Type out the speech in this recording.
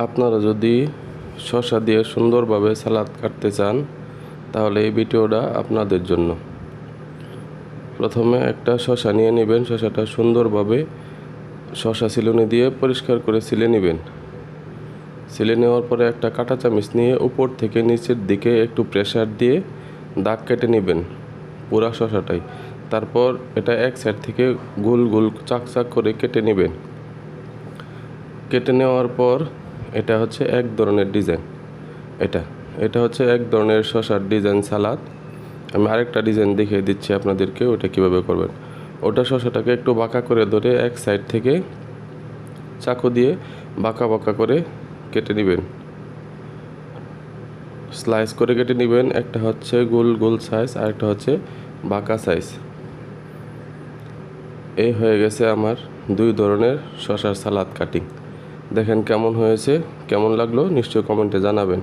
আপনারা যদি শসা দিয়ে সুন্দরভাবে সালাদ কাটতে চান তাহলে এই ভিডিওটা আপনাদের জন্য। প্রথমে একটা শসা নিয়ে নেবেন। শসাটা সুন্দরভাবে শসা ছিলুনি দিয়ে পরিষ্কার করে ছিলে নেবেন। ছিলে নেওয়ার পরে একটা কাঁটা চামচ নিয়ে উপর থেকে নিচের দিকে একটু প্রেসার দিয়ে দাগ কেটে নেবেন পুরা শসাটাই। তারপর এটা এক সাইড থেকে গোল গোল চাক চাক করে কেটে নেবেন। কেটে নেওয়ার পর এটা হচ্ছে এক ধরনের ডিজাইন। এটা হচ্ছে এক ধরনের শসার ডিজাইন সালাদ। আমি আরেকটা ডিজাইন দেখিয়ে দিচ্ছি আপনাদেরকে, ওটা কিভাবে করবেন। ওটা শসাটাকে একটু বাঁকা করে ধরে এক সাইড থেকে চাকু দিয়ে বাঁকা বাঁকা করে কেটে নেবেন, স্লাইস করে কেটে নেবেন। একটা হচ্ছে গোল গোল সাইজ আর একটা হচ্ছে বাঁকা সাইজ। এই হয়ে গেছে আমার দুই ধরনের শসার সালাদ কাটিং। দেখেন কেমন হয়েছে, কেমন লাগলো নিশ্চয়ই কমেন্টে জানাবেন।